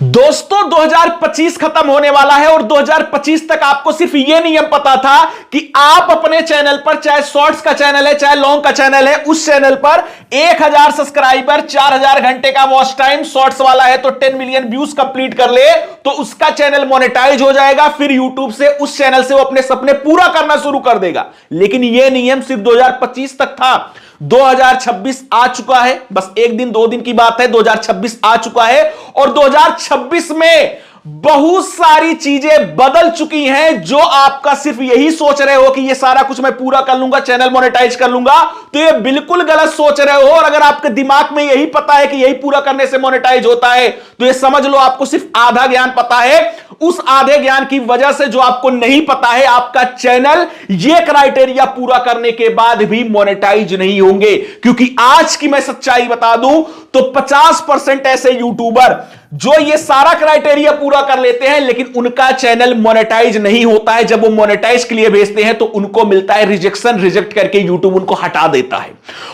दोस्तों 2025 खत्म होने वाला है और 2025 तक आपको सिर्फ यह नियम पता था कि आप अपने चैनल पर, चाहे शॉर्ट्स का चैनल है चाहे लॉन्ग का चैनल है, उस चैनल पर 1000 सब्सक्राइबर, 4000 घंटे का वॉच टाइम, शॉर्ट्स वाला है तो 10 मिलियन व्यूज कंप्लीट कर ले तो उसका चैनल मोनेटाइज हो जाएगा। फिर यूट्यूब से उस चैनल से वो अपने सपने पूरा करना शुरू कर देगा। लेकिन यह नियम सिर्फ 2025 तक था। 2026 आ चुका है, बस एक दिन दो दिन की बात है, 2026 आ चुका है और 2026 में बहुत सारी चीजें बदल चुकी हैं। जो आपका सिर्फ यही सोच रहे हो कि ये सारा कुछ मैं पूरा कर लूंगा, चैनल मोनेटाइज कर लूंगा, तो ये बिल्कुल गलत सोच रहे हो। और अगर आपके दिमाग में यही पता है कि यही पूरा करने से मोनेटाइज होता है तो ये समझ लो आपको सिर्फ आधा ज्ञान पता है। उस आधे ज्ञान की वजह से जो आपको नहीं पता है, आपका चैनल ये क्राइटेरिया पूरा करने के बाद भी मोनेटाइज नहीं होंगे। क्योंकि आज की मैं सच्चाई बता दूं तो 50% ऐसे यूट्यूबर जो ये सारा क्राइटेरिया पूरा कर लेते हैं लेकिन उनका चैनल मोनेटाइज नहीं होता है। जब वो मोनेटाइज के लिए भेजते हैं तो उनको मिलता है रिजेक्शन, रिजेक्ट करके यूट्यूब उनको हटा देता है।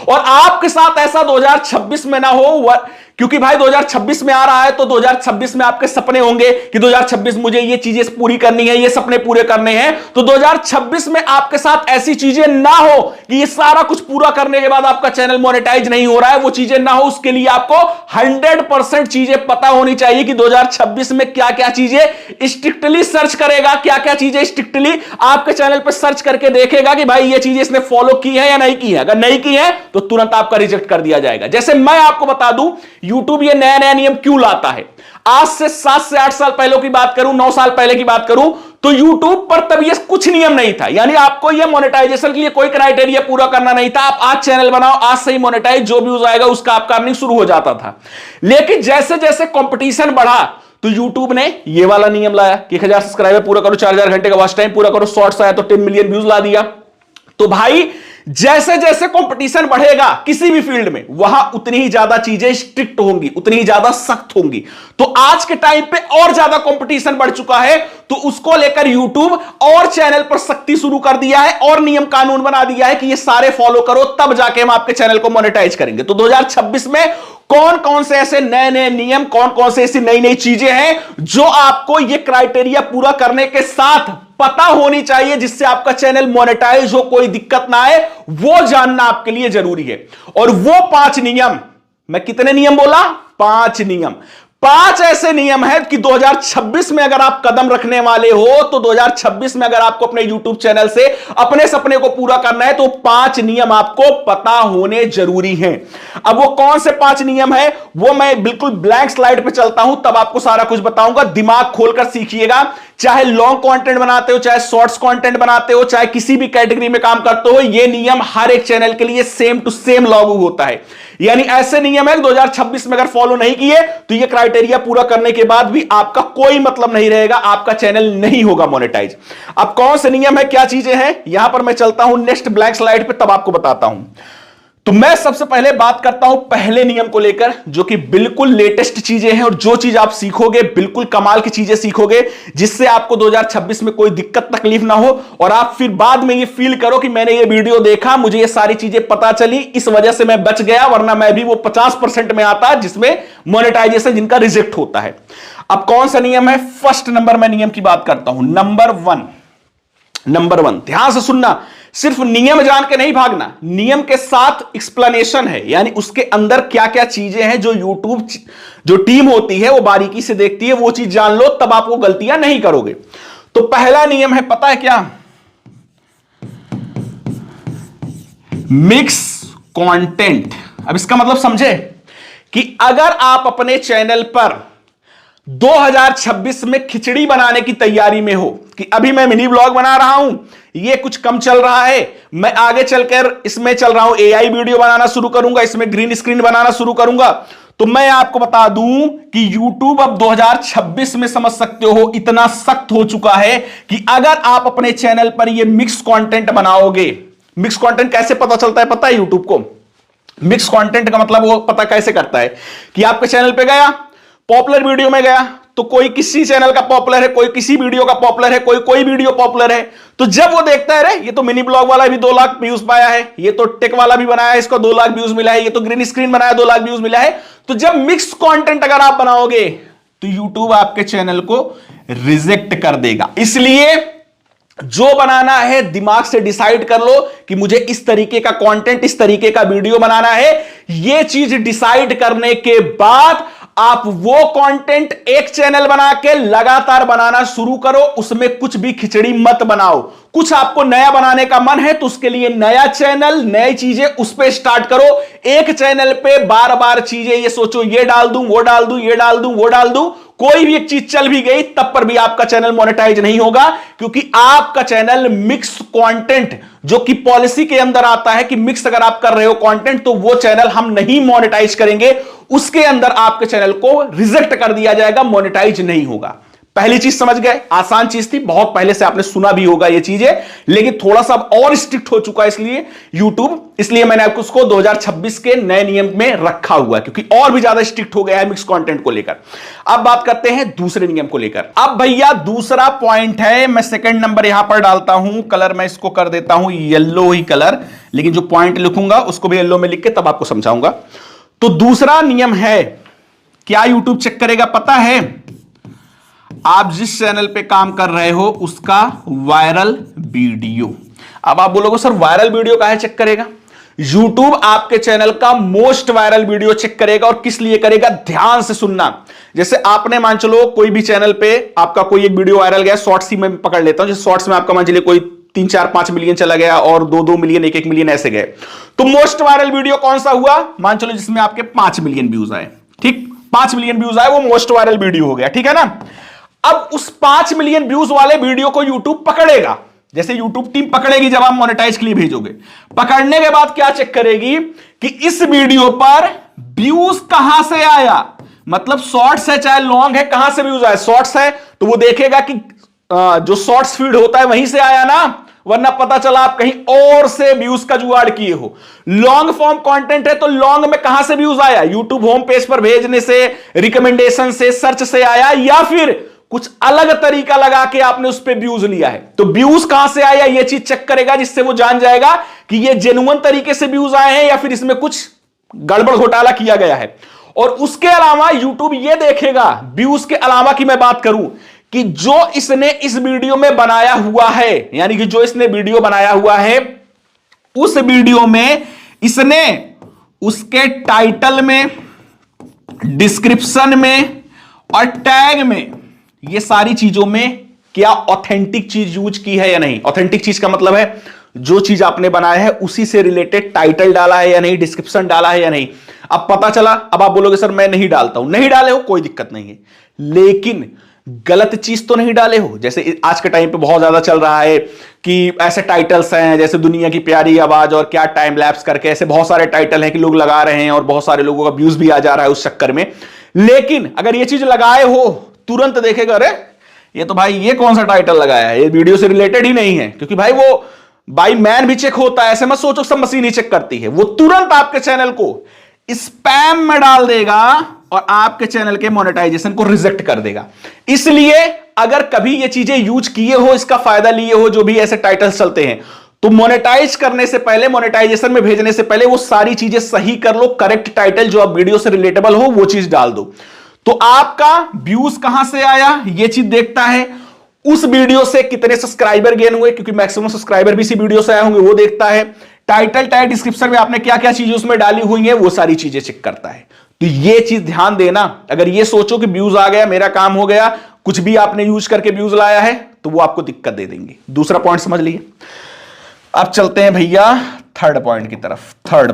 और आपके साथ ऐसा 2026 में ना हो, क्योंकि भाई 2026 में आ रहा है तो 2026 में आपके सपने होंगे कि 2026 मुझे ये चीजें पूरी करनी है, ये सपने पूरे करने हैं। तो 2026 में आपके साथ ऐसी चीजें ना हो कि ये सारा कुछ पूरा करने के बाद आपका चैनल मोनेटाइज नहीं हो रहा है, वो चीजें ना हो। उसके लिए आपको 100% चीजें पता होनी चाहिए कि 2026 में क्या क्या चीजें स्ट्रिक्टली सर्च करेगा, क्या क्या चीजें स्ट्रिक्टली आपके चैनल पर सर्च करके देखेगा कि भाई ये चीजें इसने फॉलो की है या नहीं की है। अगर नहीं की है तो तुरंत आपका रिजेक्ट कर दिया जाएगा। जैसे मैं आपको बता दूं यूट्यूब ये नया नया नियम क्यों लाता है। आज से 7 से 8 साल पहले की बात करूं, 9 साल पहले की बात करूं तो यूट्यूब पर तब ये कुछ नियम नहीं था। यानी आपको ये मोनेटाइजेशन के लिए कोई क्राइटेरिया पूरा करना नहीं था। आप आज चैनल बनाओ, आज से ही मोनेटाइज, जो व्यूज आएगा उसका आपका अर्निंग शुरू हो जाता था। लेकिन जैसे जैसे कंपटीशन बढ़ा तो यूट्यूब ने ये वाला नियम लाया कि 1000 सब्सक्राइबर पूरा करो, 4000 घंटे का वॉच टाइम पूरा करो, शॉर्ट्स आया तो 10 मिलियन व्यूज ला दिया। तो भाई जैसे जैसे कंपटीशन बढ़ेगा किसी भी फील्ड में, वहां उतनी ही ज्यादा चीजें स्ट्रिक्ट होंगी, उतनी ही ज्यादा सख्त होंगी। तो आज के टाइम पे और ज्यादा कंपटीशन बढ़ चुका है तो उसको लेकर यूट्यूब और चैनल पर सख्ती शुरू कर दिया है और नियम कानून बना दिया है कि ये सारे फॉलो करो तब जाके हम आपके चैनल को मोनेटाइज करेंगे। तो 2026 में कौन कौन से ऐसे नए नए नियम, कौन कौन से ऐसी नई नई चीजें हैं जो आपको ये क्राइटेरिया पूरा करने के साथ पता होनी चाहिए जिससे आपका चैनल मोनेटाइज हो, कोई दिक्कत ना आए, वो जानना आपके लिए जरूरी है। और वो 5 नियम, मैं कितने नियम बोला? 5 नियम। 5 ऐसे नियम हैं कि 2026 में अगर आप कदम रखने वाले हो तो 2026 में अगर आपको अपने YouTube चैनल से अपने सपने को पूरा करना है तो 5 नियम आपको पता होने जरूरी हैं। अब वो कौन से 5 नियम है वो मैं बिल्कुल ब्लैंक स्लाइड पे चलता हूं, तब आपको सारा कुछ बताऊंगा। दिमाग खोलकर सीखिएगा। चाहे लॉन्ग कंटेंट बनाते हो, चाहे शॉर्ट्स कंटेंट बनाते हो, चाहे किसी भी कैटेगरी में काम करते हो, ये नियम हर एक चैनल के लिए सेम टू सेम लागू होता है। यानी ऐसे नियम है 2026 में अगर फॉलो नहीं किए तो ये क्राइटेरिया पूरा करने के बाद भी आपका कोई मतलब नहीं रहेगा, आपका चैनल नहीं होगा मोनेटाइज। अब कौन से नियम है, क्या चीजें हैं, यहां पर मैं चलता हूं नेक्स्ट ब्लैंक स्लाइड पे, तब आपको बताता हूं। तो मैं सबसे पहले बात करता हूं पहले नियम को लेकर, जो कि बिल्कुल लेटेस्ट चीजें हैं और जो चीज आप सीखोगे बिल्कुल कमाल की चीजें सीखोगे जिससे आपको 2026 में कोई दिक्कत तकलीफ ना हो और आप फिर बाद में ये फील करो कि मैंने ये वीडियो देखा, मुझे ये सारी चीजें पता चली, इस वजह से मैं बच गया, वरना मैं भी वो 50% में आता जिसमें मोनेटाइजेशन जिनका रिजेक्ट होता है। अब कौन सा नियम है? फर्स्ट नंबर मैं नियम की बात करता हूं, नंबर 1 ध्यान से सुनना। सिर्फ नियम जान के नहीं भागना, नियम के साथ एक्सप्लेनेशन है, यानी उसके अंदर क्या क्या चीजें हैं जो यूट्यूब जो टीम होती है वो बारीकी से देखती है, वो चीज जान लो तब आप वो गलतियां नहीं करोगे। तो पहला नियम है, पता है क्या? Mix content. अब इसका मतलब समझे कि अगर आप अपने चैनल पर 2026 में खिचड़ी बनाने की तैयारी में हो कि अभी मैं मिनी ब्लॉग बना रहा हूं, ये कुछ कम चल रहा है, मैं आगे चलकर इसमें चल रहा हूं, एआई वीडियो बनाना शुरू करूंगा, इसमें ग्रीन स्क्रीन बनाना शुरू करूंगा, तो मैं आपको बता दूं कि YouTube अब 2026 में समझ सकते हो इतना सख्त हो चुका है कि अगर आप अपने चैनल पर ये मिक्स कंटेंट बनाओगे। मिक्स कंटेंट कैसे पता चलता है पता है YouTube को? मिक्स कंटेंट का मतलब वो पता कैसे करता है कि आपके चैनल पे गया, पॉपुलर वीडियो में गया तो कोई किसी चैनल का पॉपुलर है, कोई किसी वीडियो का पॉपुलर है, कोई वीडियो पॉपुलर है, तो जब वो देखता है रे ये तो मिनी ब्लॉग वाला भी 2 लाख व्यूज पाया है, ये तो टेक वाला भी बनाया है इसको 2 लाख व्यूज मिला है, ये तो ग्रीन स्क्रीन बनाया 2 लाख व्यूज मिला है, तो जब मिक्स कंटेंट अगर आप बनाओगे तो यूट्यूब आपके चैनल को रिजेक्ट कर देगा। इसलिए जो बनाना है दिमाग से डिसाइड कर लो कि मुझे इस तरीके का कंटेंट, इस तरीके का वीडियो बनाना है। यह चीज डिसाइड करने के बाद आप वो कंटेंट एक चैनल बना के लगातार बनाना शुरू करो। उसमें कुछ भी खिचड़ी मत बनाओ। कुछ आपको नया बनाने का मन है तो उसके लिए नया चैनल, नई चीजें उस पे स्टार्ट करो। एक चैनल पे बार बार चीजें ये सोचो ये डाल दूं, वो डाल दूं, ये डाल दूं, वो डाल दूं, कोई भी एक चीज चल भी गई तब पर भी आपका चैनल मोनेटाइज नहीं होगा, क्योंकि आपका चैनल मिक्स कंटेंट, जो कि पॉलिसी के अंदर आता है कि मिक्स अगर आप कर रहे हो कंटेंट तो वो चैनल हम नहीं मोनेटाइज करेंगे। उसके अंदर आपके चैनल को रिजेक्ट कर दिया जाएगा, मोनेटाइज नहीं होगा। पहली चीज समझ गए, आसान चीज थी, बहुत पहले से आपने सुना भी होगा ये चीजें, लेकिन थोड़ा सा और स्ट्रिक्ट हो चुका है इसलिए यूट्यूब, इसलिए मैंने आपको उसको 2026 के नए नियम में रखा हुआ है, क्योंकि और भी ज्यादा स्ट्रिक्ट हो गया है मिक्स कंटेंट को लेकर। अब बात करते हैं दूसरे नियम को लेकर। अब भैया दूसरा पॉइंट है, मैं सेकंड नंबर यहां पर डालता हूं, कलर मैं इसको कर देता हूं येलो ही कलर, लेकिन जो पॉइंट लिखूंगा उसको भी येलो में लिख के तब आपको समझाऊंगा। तो दूसरा नियम है, क्या यूट्यूब चेक करेगा पता है? आप जिस चैनल पे काम कर रहे हो उसका वायरल वीडियो। अब आप बोलोगे सर वायरल वीडियो काहे चेक करेगा? यूट्यूब आपके चैनल का मोस्ट वायरल वीडियो चेक करेगा। और किस लिए करेगा, ध्यान से सुनना। जैसे आपने मान चलो कोई भी चैनल पे आपका कोई एक वीडियो वायरल गया, शॉर्ट्स ही मैं पकड़ लेता हूं, जैसे शॉर्ट्स में आपका मान चलिए कोई 3, 4, 5 मिलियन चला गया और 2 मिलियन, 1 मिलियन ऐसे गए, तो मोस्ट वायरल वीडियो कौन सा हुआ? मान चलो जिसमें आपके 5 मिलियन व्यूज आए, ठीक, 5 मिलियन व्यूज आए, वो मोस्ट वायरल वीडियो हो गया, ठीक है ना। अब उस 5 मिलियन व्यूज वाले वीडियो को यूट्यूब पकड़ेगा, जैसे यूट्यूब टीम पकड़ेगी जब आप मोनेटाइज के लिए भेजोगे। पकड़ने के बाद क्या चेक करेगी कि इस वीडियो पर व्यूज कहां से आया, मतलब शॉर्ट्स है चाहे लॉन्ग है, कहां से व्यूज आए। शॉर्ट्स है तो वो देखेगा कि जो शॉर्ट्स फीड होता है वहीं से आया ना, वरना पता चला आप कहीं और से व्यूज का जुगाड़ किए हो। लॉन्ग फॉर्म कंटेंट है तो लॉन्ग में कहां से व्यूज आया, यूट्यूब होम पेज पर भेजने से, रिकमेंडेशन से, सर्च से आया, या फिर कुछ अलग तरीका लगा के आपने उस पर व्यूज लिया है। तो व्यूज कहां से आया ये चीज चेक करेगा, जिससे वो जान जाएगा कि ये जेन्युइन तरीके से व्यूज आए हैं या फिर इसमें कुछ गड़बड़ घोटाला किया गया है। और उसके अलावा यूट्यूब ये देखेगा, व्यूज के अलावा की मैं बात करूं, कि जो इसने इस वीडियो में बनाया हुआ है, यानी कि जो इसने वीडियो बनाया हुआ है उस वीडियो में इसने उसके टाइटल में, डिस्क्रिप्शन में और टैग में, ये सारी चीजों में क्या ऑथेंटिक चीज यूज की है या नहीं। ऑथेंटिक चीज का मतलब है जो चीज आपने बनाया है उसी से रिलेटेड टाइटल डाला है या नहीं, डिस्क्रिप्शन डाला है या नहीं। अब पता चला, अब आप बोलोगे सर मैं नहीं डालता हूं, नहीं डाले हो कोई दिक्कत नहीं है, लेकिन गलत चीज तो नहीं डाले हो। जैसे आज के टाइम पे बहुत ज्यादा चल रहा है कि ऐसे टाइटल्स हैं जैसे दुनिया की प्यारी आवाज और क्या टाइम लैप्स करके, ऐसे बहुत सारे टाइटल हैं कि लोग लगा रहे हैं और बहुत सारे लोगों का व्यूज भी आ जा रहा है उस चक्कर में। लेकिन अगर ये चीज लगाए हो तुरंत देखेगा अरे ये तो भाई ये कौन सा टाइटल लगाया है, ये वीडियो से रिलेटेड ही नहीं है, क्योंकि भाई वो बाई मैन भी चेक होता है, ऐसे मत सोचो सब मशीन ही चेक करती है। वो तुरंत आपके चैनल को स्पैम में डाल देगा और आपके चैनल के मोनेटाइजेशन को रिजेक्ट कर देगा। इसलिए अगर कभी ये चीजें यूज किए हो, इसका फायदा लिए हो, जो भी ऐसे टाइटल्स चलते हैं, तो मोनेटाइज करने से पहले, मोनेटाइजेशन में भेजने से पहले वो सारी चीजें सही कर लो। करेक्ट टाइटल जो आप वीडियो से रिलेटेबल हो वो चीज डाल दो। तो आपका व्यूज कहां से आया ये चीज देखता है, उस वीडियो से कितने सब्सक्राइबर गेन हुए, क्योंकि मैक्सिमम सब्सक्राइबर भी इसी वीडियो से आए होंगे, वो देखता है। टाइटल टैग डिस्क्रिप्शन में आपने क्या क्या चीजें उसमें डाली हुई है वो सारी चीजें चेक करता है। तो ये चीज ध्यान देना। अगर ये सोचो कि व्यूज आ गया मेरा काम हो गया, कुछ भी आपने यूज करके व्यूज लाया है, तो वो आपको दिक्कत दे देंगे। दूसरा पॉइंट समझ लिए। अब चलते हैं भैया थर्ड पॉइंट की तरफ। थर्ड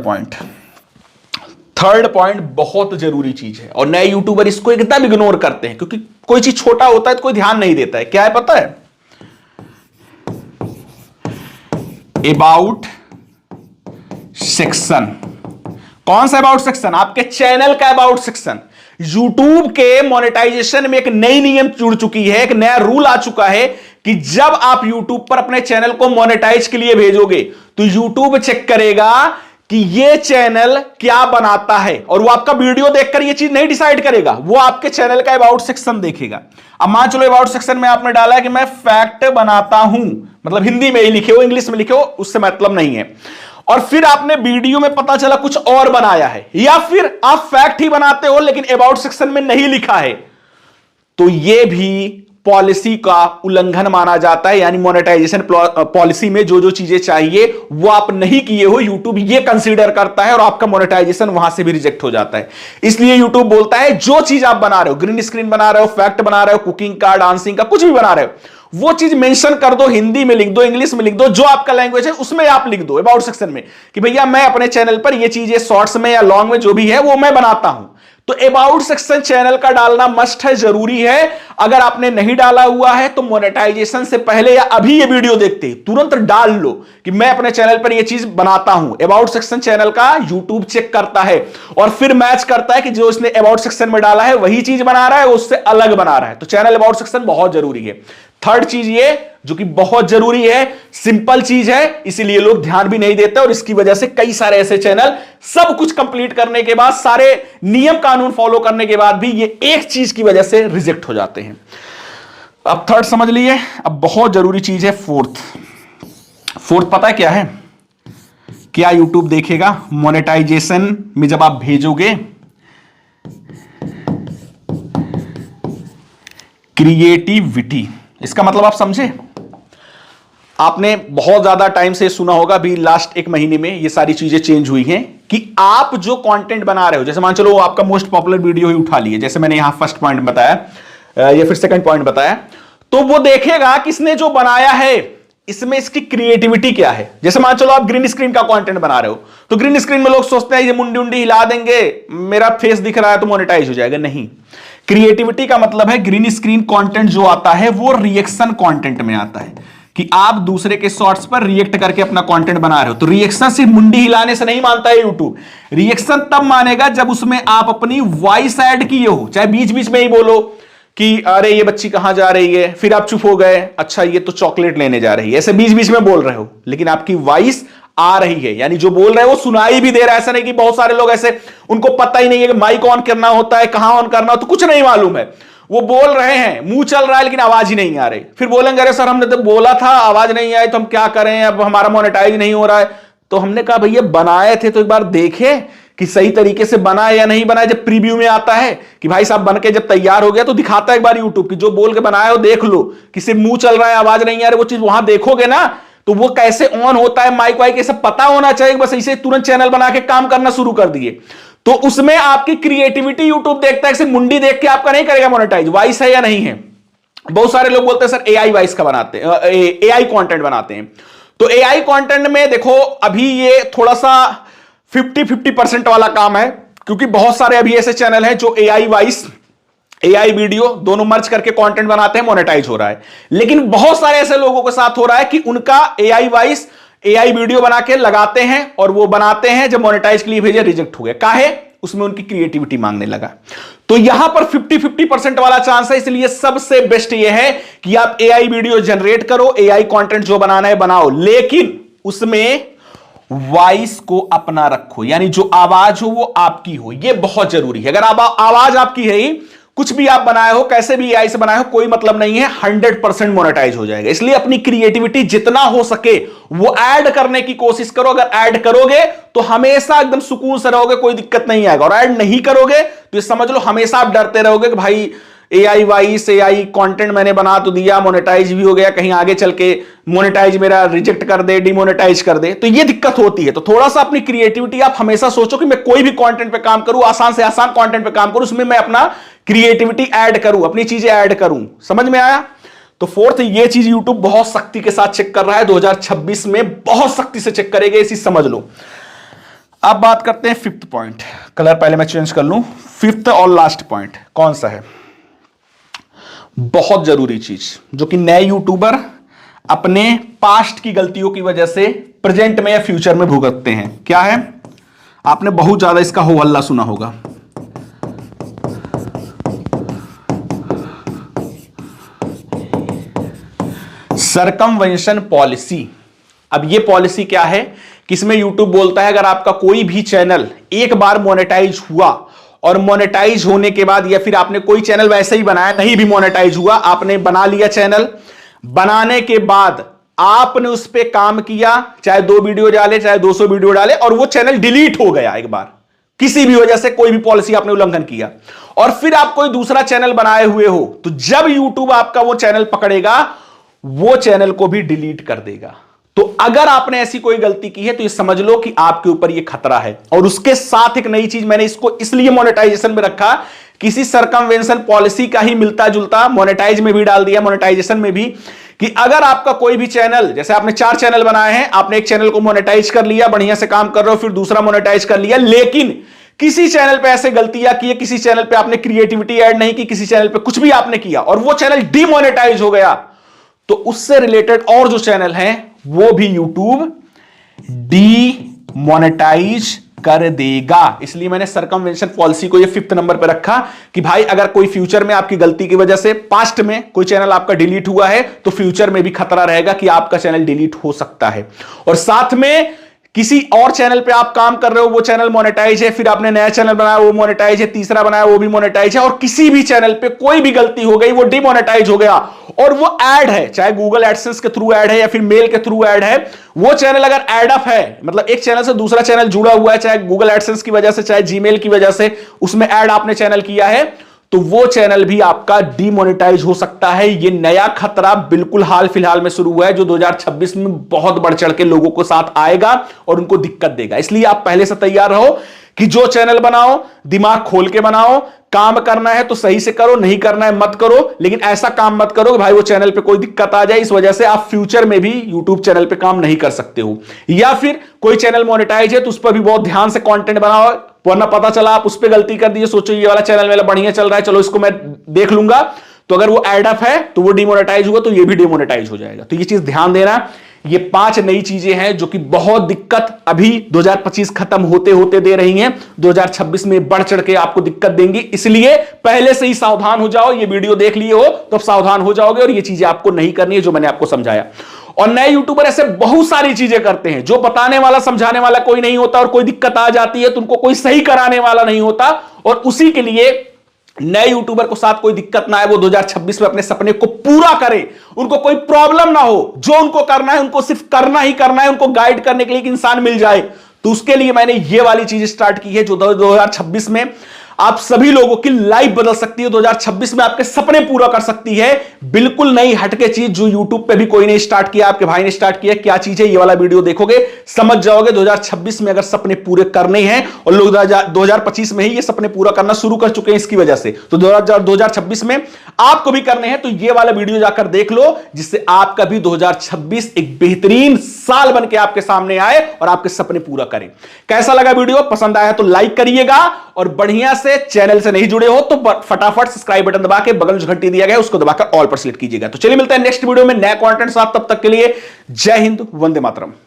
पॉइंट बहुत जरूरी चीज है और नए यूट्यूबर इसको एकदम इग्नोर करते हैं, क्योंकि कोई चीज छोटा होता है तो कोई ध्यान नहीं देता है। क्या है पता है? About section. कौन सा अबाउट सेक्शन? आपके चैनल का अबाउट सेक्शन। यूट्यूब के मोनेटाइजेशन में एक नई नियम जुड़ चुकी है, एक नया रूल आ चुका है कि जब आप यूट्यूब पर अपने चैनल को मोनेटाइज के लिए भेजोगे तो यूट्यूब चेक करेगा कि ये चैनल क्या बनाता है, और वो आपका वीडियो देखकर ये चीज नहीं डिसाइड करेगा, वो आपके चैनल का अबाउट सेक्शन देखेगा। अब मान चलो अबाउट सेक्शन में आपने डाला है कि मैं फैक्ट बनाता हूं, मतलब हिंदी में ही लिखे हो, इंग्लिश में लिखे हो, उससे मतलब नहीं है, और फिर आपने वीडियो में पता चला कुछ और बनाया है, या फिर आप फैक्ट ही बनाते हो लेकिन अबाउट सेक्शन में नहीं लिखा है, तो यह भी पॉलिसी का उल्लंघन माना जाता है। यानी मोनेटाइजेशन पॉलिसी में जो जो चीजें चाहिए वो आप नहीं किए हो, यूट्यूब ये कंसीडर करता है और आपका मोनेटाइजेशन वहां से भी रिजेक्ट हो जाता है। इसलिए यूट्यूब बोलता है जो चीज आप बना रहे हो, ग्रीन स्क्रीन बना रहे हो, फैक्ट बना रहे हो, कुकिंग का, डांसिंग का, कुछ भी बना रहे हो, वो चीज मेंशन कर दो, हिंदी में लिख दो, इंग्लिश में लिख दो, जो आपका लैंग्वेज है उसमें आप लिख दो अबाउट सेक्शन में कि भैया मैं अपने चैनल पर ये चीजें शॉर्ट्स में या लॉन्ग में जो भी है वो मैं बनाता हूं। तो अबाउट सेक्शन चैनल का डालना मस्ट है, जरूरी है। अगर आपने नहीं डाला हुआ है तो मोनेटाइजेशन से पहले या अभी ये वीडियो देखते तुरंत डाल लो कि मैं अपने चैनल पर ये चीज बनाता हूं। अबाउट सेक्शन चैनल का यूट्यूब चेक करता है और फिर मैच करता है कि जो इसने अबाउट सेक्शन में डाला है वही चीज बना रहा है, उससे अलग बना रहा है। तो चैनल अबाउट सेक्शन बहुत जरूरी है। थर्ड चीज ये जो कि बहुत जरूरी है, सिंपल चीज है, इसीलिए लोग ध्यान भी नहीं देते और इसकी वजह से कई सारे ऐसे चैनल सब कुछ कंप्लीट करने के बाद, सारे नियम कानून फॉलो करने के बाद भी ये एक चीज की वजह से रिजेक्ट हो जाते हैं। अब थर्ड समझ लिए। अब बहुत जरूरी चीज है फोर्थ पता है क्या है? क्या यूट्यूब देखेगा मोनेटाइजेशन में जब आप भेजोगे क्रिएटिविटी। इसका मतलब आप समझे? आपने बहुत ज्यादा टाइम से सुना होगा, अभी लास्ट एक महीने में ये सारी चीजें चेंज हुई हैं कि आप जो कंटेंट बना रहे हो, जैसे मान चलो आपका मोस्ट पॉपुलर वीडियो ही उठा लिए, जैसे मैंने यहां फर्स्ट पॉइंट बताया या फिर सेकंड पॉइंट बताया, तो वो देखेगा किसने जो बनाया है इसमें इसकी क्रिएटिविटी क्या है। जैसे मान चलो आप ग्रीन स्क्रीन का कंटेंट बना रहे हो, तो ग्रीन स्क्रीन में लोग सोचते हैं ये मुंडी उंडी हिला देंगे, मेरा फेस दिख रहा है तो मोनेटाइज हो जाएगा। नहीं, क्रिएटिविटी का मतलब है ग्रीन स्क्रीन कंटेंट जो आता है वो रिएक्शन कंटेंट में आता है कि आप दूसरे के शॉर्ट्स पर रिएक्ट करके अपना कंटेंट बना रहे हो। तो रिएक्शन सिर्फ मुंडी हिलाने से नहीं मानता है यूट्यूब। रिएक्शन तब मानेगा जब उसमें आप अपनी वॉइस ऐड किए हो, चाहे बीच बीच में ही बोलो कि अरे ये बच्ची कहां जा रही है, फिर आप चुप हो गए, अच्छा ये तो चॉकलेट लेने जा रही है, ऐसे बीच बीच में बोल रहे हो, लेकिन आपकी वॉइस आ रही है, यानी जो बोल रहे हैं वो सुनाई भी दे रहा है। ऐसा नहीं कि बहुत सारे लोग ऐसे उनको पता ही नहीं है कि माइक ऑन करना होता है, कहां ऑन करना हो, तो कुछ नहीं मालूम है, वो बोल रहे हैं, मुंह चल रहा है लेकिन आवाज ही नहीं आ रही। फिर बोलेंगे अरे सर हमने तो बोला था आवाज नहीं आई तो हम क्या करें, अब हमारा मोनेटाइज नहीं हो रहा है। तो हमने कहा भैया बनाए थे तो एक बार देखे कि सही तरीके से बना है या नहीं बना है। जब प्रीव्यू में आता है कि भाई साहब बन के जब तैयार हो गया तो दिखाता है एक बार यूट्यूब की जो बोल के बनाया हो देख लो कि सिर्फ मुंह चल रहा है आवाज नहीं आ रही, वो चीज वहां देखोगे ना तो वो कैसे ऑन होता है, माइक वाइक ये सब पता होना चाहिए। बस ऐसे तुरंत चैनल बना के काम करना शुरू कर दिए तो उसमें आपकी क्रिएटिविटी यूट्यूब देखता है, मुंडी देख के आपका नहीं करेगा मोनेटाइज, वॉइस है या नहीं है। बहुत सारे लोग बोलते हैं सर एआई वॉइस का बनाते हैं, एआई कंटेंट बनाते हैं। तो एआई कंटेंट में देखो अभी ये थोड़ा सा 50-50% वाला काम है, क्योंकि बहुत सारे अभी ऐसे चैनल हैं जो एआई वॉइस एआई वीडियो दोनों मर्ज करके कंटेंट बनाते हैं, मोनेटाइज हो रहा है। लेकिन बहुत सारे ऐसे लोगों के साथ हो रहा है कि उनका एआई वॉइस एआई वीडियो बना के लगाते हैं और वो बनाते हैं, जब मोनेटाइज के लिए भेजे रिजेक्ट हो गया, काहे? उसमें उनकी क्रिएटिविटी मांगने लगा। तो यहां पर 50-50% वाला चांस है, इसलिए सबसे बेस्ट ये है कि आप एआई वीडियो जनरेट करो, एआई कंटेंट जो बनाना है बनाओ, लेकिन उसमें वॉइस को अपना रखो, यानी जो आवाज हो वो आपकी हो, ये बहुत जरूरी है। अगर आवाज आपकी है ही, कुछ भी आप बनाए हो, कैसे भी एआई से बनाए हो, कोई मतलब नहीं है, 100% मोनेटाइज हो जाएगा। इसलिए अपनी क्रिएटिविटी जितना हो सके वो ऐड करने की कोशिश करो। अगर ऐड करोगे तो हमेशा एकदम सुकून से रहोगे, कोई दिक्कत नहीं आएगा, और ऐड नहीं करोगे तो ये समझ लो हमेशा आप डरते रहोगे कि भाई एआई वॉइस एआई कंटेंट मैंने बना तो दिया, मोनेटाइज भी हो गया, कहीं आगे चल के मोनेटाइज मेरा रिजेक्ट कर दे, डिमोनेटाइज कर दे, तो ये दिक्कत होती है। तो थोड़ा सा अपनी क्रिएटिविटी आप हमेशा सोचो कि मैं कोई भी कंटेंट पे काम करूं, आसान से आसान कंटेंट पे काम करूं, उसमें मैं अपना क्रिएटिविटी ऐड करूं, अपनी चीजें ऐड करूं। समझ में आया? तो फोर्थ ये चीज यूट्यूब बहुत सख्ती के साथ चेक कर रहा है, 2026 में बहुत सख्ती से चेक करेगा, इसी समझ लो। अब बात करते हैं फिफ्थ पॉइंट। कलर पहले मैं चेंज कर लूं। फिफ्थ और लास्ट पॉइंट कौन सा है? बहुत जरूरी चीज जो कि नए यूट्यूबर अपने पास्ट की गलतियों की वजह से प्रेजेंट में या फ्यूचर में भुगतते हैं। क्या है? आपने बहुत ज्यादा इसका हो हल्ला सुना होगा। Circumvention policy. अब ये पॉलिसी क्या है कि इसमें यूट्यूब बोलता है अगर आपका कोई भी चैनल एक बार मोनेटाइज हुआ और मोनेटाइज होने के बाद, या फिर आपने कोई चैनल वैसे ही बनाया नहीं भी मोनेटाइज हुआ, आपने बना लिया चैनल, बनाने के बाद आपने उस पर काम किया, चाहे 2 वीडियो डाले चाहे 200 वीडियो डाले, और वो चैनल डिलीट हो गया एक बार किसी भी वजह से, कोई भी पॉलिसी आपने उल्लंघन किया, और फिर आप कोई दूसरा चैनल बनाए हुए हो, तो जब YouTube आपका वो चैनल पकड़ेगा, वो चैनल को भी डिलीट कर देगा। तो अगर आपने ऐसी कोई गलती की है तो ये समझ लो कि आपके ऊपर ये खतरा है। और उसके साथ एक नई चीज, मैंने इसको इसलिए मोनेटाइजेशन में रखा, किसी सरकमवेंशन पॉलिसी का ही मिलता जुलता मोनेटाइज में भी डाल दिया, मोनेटाइजेशन में भी, कि अगर आपका कोई भी चैनल, जैसे आपने 4 चैनल बनाए हैं, आपने एक चैनल को मोनेटाइज कर लिया, बढ़िया से काम कर रहे हो, फिर दूसरा मोनेटाइज कर लिया, लेकिन किसी चैनल पे ऐसे गलतियां की, किसी चैनल पे आपने क्रिएटिविटी ऐड नहीं की, किसी चैनल पे कुछ भी आपने किया और वो चैनल डिमोनेटाइज हो गया, तो उससे रिलेटेड और जो चैनल हैं वो भी YouTube डीमोनेटाइज कर देगा। इसलिए मैंने सरकमवेंशन पॉलिसी को ये 5th नंबर पे रखा कि भाई अगर कोई फ्यूचर में आपकी गलती की वजह से पास्ट में कोई चैनल आपका डिलीट हुआ है, तो फ्यूचर में भी खतरा रहेगा कि आपका चैनल डिलीट हो सकता है। और साथ में किसी और चैनल पे आप काम कर रहे हो, वो चैनल मोनेटाइज है, फिर आपने नया चैनल बनाया वो मोनेटाइज है, तीसरा बनाया वो भी मोनेटाइज है, और किसी भी चैनल पे कोई भी गलती हो गई, वो डिमोनेटाइज हो गया, और वो ऐड है, चाहे गूगल एडसेंस के थ्रू ऐड है या फिर मेल के थ्रू ऐड है, वो चैनल अगर ऐड अप है, मतलब एक चैनल से दूसरा चैनल जुड़ा हुआ है, चाहे गूगल एडसेंस की वजह से, चाहे जीमेल की वजह से, उसमें ऐड आपने चैनल किया है, तो वो चैनल भी आपका डीमोनेटाइज हो सकता है। ये नया खतरा बिल्कुल हाल फिलहाल में शुरू हुआ है, जो 2026 में बहुत बढ़ चढ़ के लोगों को साथ आएगा और उनको दिक्कत देगा। इसलिए आप पहले से तैयार रहो कि जो चैनल बनाओ, दिमाग खोल के बनाओ, काम करना है तो सही से करो, नहीं करना है मत करो, लेकिन ऐसा काम मत करो कि भाई वो चैनल पे कोई दिक्कत आ जाए, इस वजह से आप फ्यूचर में भी YouTube चैनल पे काम नहीं कर सकते हो। या फिर कोई चैनल मोनेटाइज है तो उस पर भी बहुत ध्यान से कंटेंट बनाओ, वरना पता चला आप उस पर गलती कर दीजिए, सोचो ये वाला चैनल मेरा बढ़िया चल रहा है, चलो इसको मैं देख लूंगा, तो अगर वो एड अप है तो वो डिमोनेटाइज हुआ तो ये भी डिमोनेटाइज हो जाएगा। तो ये चीज ध्यान देना। ये 5 नई चीजें हैं जो कि बहुत दिक्कत अभी 2025 खत्म होते होते दे रही हैं, 2026 में बढ़ चढ़ के आपको दिक्कत देंगी। इसलिए पहले से ही सावधान हो जाओ। ये वीडियो देख लिए हो तो अब सावधान हो जाओगे और ये चीजें आपको नहीं करनी है जो मैंने आपको समझाया। और नए यूट्यूबर ऐसे बहुत सारी चीजें करते हैं जो बताने वाला समझाने वाला कोई नहीं होता, और कोई दिक्कत आ जाती है तो उनको कोई सही कराने वाला नहीं होता, और उसी के लिए नए यूट्यूबर को साथ कोई दिक्कत ना आए, वो 2026 में अपने सपने को पूरा करे, उनको कोई प्रॉब्लम ना हो, जो उनको करना है उनको सिर्फ करना ही करना है, उनको गाइड करने के लिए एक इंसान मिल जाए। तो उसके लिए मैंने ये वाली चीज स्टार्ट की है जो 2026 में आप सभी लोगों की लाइफ बदल सकती है, 2026 में आपके सपने पूरा कर सकती है। बिल्कुल नई हटके चीज जो YouTube पे भी कोई नहीं स्टार्ट किया, आपके भाई ने स्टार्ट किया। क्या चीज है ये वाला वीडियो देखोगे समझ जाओगे। 2026 में अगर सपने पूरे करने हैं, और लोग 2025 में ही ये सपने पूरा करना शुरू कर चुके हैं इसकी वजह से, तो 2026 में आपको भी करने हैं, तो ये वाला वीडियो जाकर देख लो, जिससे आपका भी 2026 एक बेहतरीन साल बन के आपके सामने आए और आपके सपने पूरा करें। कैसा लगा वीडियो? पसंद आया तो लाइक करिएगा, और बढ़िया से चैनल से नहीं जुड़े हो तो फटाफट सब्सक्राइब बटन दबा के बगल में जो घंटी दिया गया है उसको दबाकर ऑल पर सिलेक्ट कीजिएगा। तो चलिए मिलते हैं नेक्स्ट वीडियो में नया कंटेंट साथ, तब तक के लिए जय हिंद, वंदे मातरम।